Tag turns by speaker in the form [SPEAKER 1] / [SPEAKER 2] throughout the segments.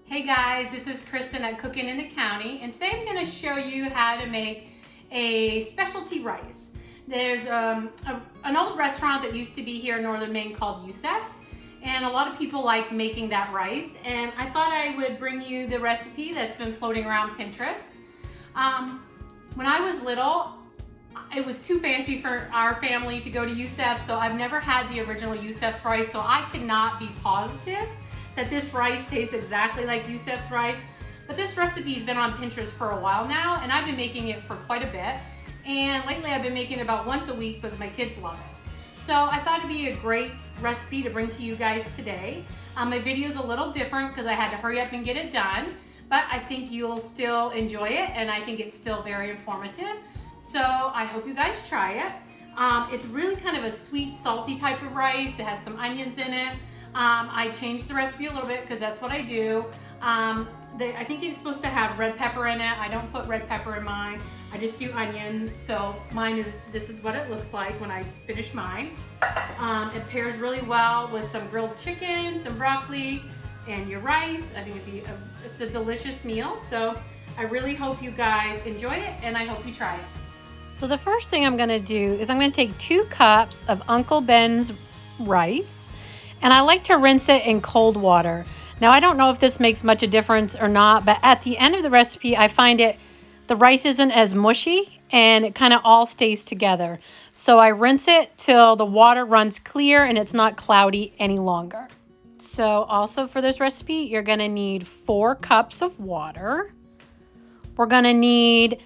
[SPEAKER 1] Hey guys, this is Kristen at Cooking in the County, and today I'm going to show you how to make a specialty rice. There's an old restaurant that used to be here in northern Maine called Yusefs, and a lot of people like making that rice, and I thought I would bring you the recipe that's been floating around Pinterest. When I was little, it was too fancy for our family to go to Yusefs, so I've never had the original Yusefs rice, so I cannot be positive that this rice tastes exactly like Yusefs rice. But this recipe's been on Pinterest for a while now, and I've been making it for quite a bit. And lately I've been making it about once a week because my kids love it. So I thought it'd be a great recipe to bring to you guys today. My video's a little different because I had to hurry up and get it done, but I think you'll still enjoy it, and I think it's still very informative. So I hope you guys try it. It's really kind of a sweet, salty type of rice. It has some onions in it. I changed the recipe a little bit because that's what I do. I think it's supposed to have red pepper in it. I don't put red pepper in mine. I just do onion. So this is what it looks like when I finish mine. It pairs really well with some grilled chicken, some broccoli, and your rice. I think it's a delicious meal. So I really hope you guys enjoy it, and I hope you try it.
[SPEAKER 2] So the first thing I'm going to do is I'm going to take 2 cups of Uncle Ben's rice, and I like to rinse it in cold water. Now, I don't know if this makes much a difference or not, but at the end of the recipe, I find the rice isn't as mushy and it kind of all stays together. So I rinse it till the water runs clear and it's not cloudy any longer. So also for this recipe, you're going to need 4 cups of water. We're going to need,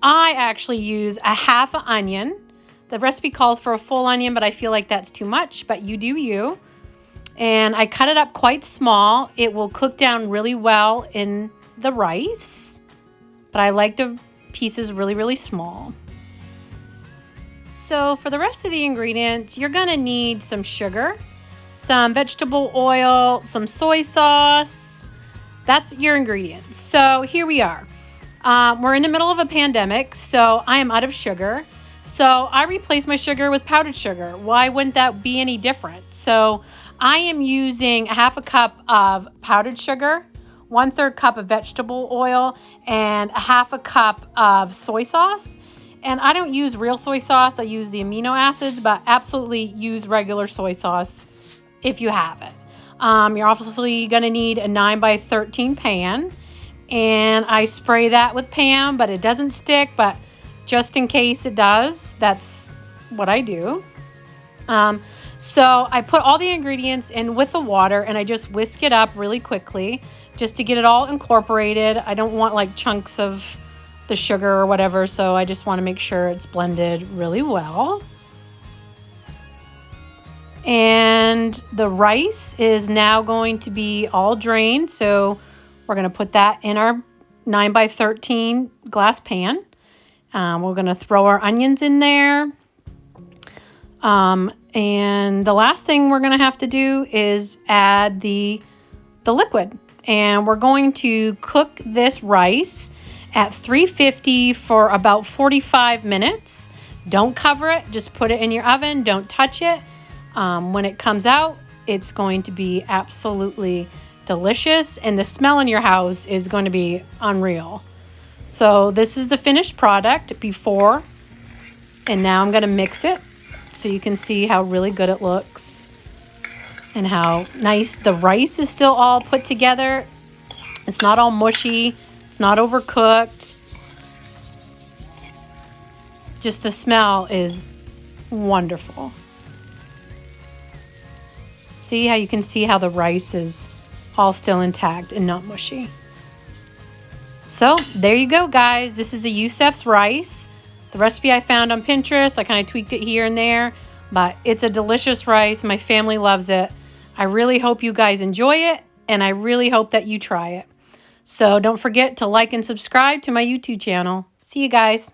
[SPEAKER 2] I actually use a half an onion. The recipe calls for a full onion, but I feel like that's too much, but you do you. And I cut it up quite small. It will cook down really well in the rice, but I like the pieces really, really small. So for the rest of the ingredients, you're gonna need some sugar, some vegetable oil, some soy sauce. That's your ingredients. So here we are. We're in the middle of a pandemic, so I am out of sugar. So I replaced my sugar with powdered sugar. Why wouldn't that be any different? So I am using a half a cup of powdered sugar, 1/3 cup of vegetable oil, and a half a cup of soy sauce. And I don't use real soy sauce. I use the amino acids, but absolutely use regular soy sauce if you have it. You're obviously going to need a 9x13 pan. And I spray that with Pam, but it doesn't stick. But just in case it does, that's what I do. So I put all the ingredients in with the water and I just whisk it up really quickly just to get it all incorporated. I don't want like chunks of the sugar or whatever, so I just want to make sure it's blended really well. And the rice is now going to be all drained, so we're going to put that in our 9x13 glass pan. We're going to throw our onions in there. And the last thing we're going to have to do is add the liquid. And we're going to cook this rice at 350 for about 45 minutes. Don't cover it. Just put it in your oven. Don't touch it. When it comes out, it's going to be absolutely delicious. And the smell in your house is going to be unreal. So this is the finished product before. And now I'm going to mix it, so you can see how really good it looks and how nice the rice is still all put together. It's not all mushy. It's not overcooked. Just the smell is wonderful. See how you can see how the rice is all still intact and not mushy. So there you go, guys. This is the Yusefs rice. The recipe I found on Pinterest. I kind of tweaked it here and there, but it's a delicious rice. My family loves it. I really hope you guys enjoy it, and I really hope that you try it. So don't forget to like and subscribe to my YouTube channel. See you guys.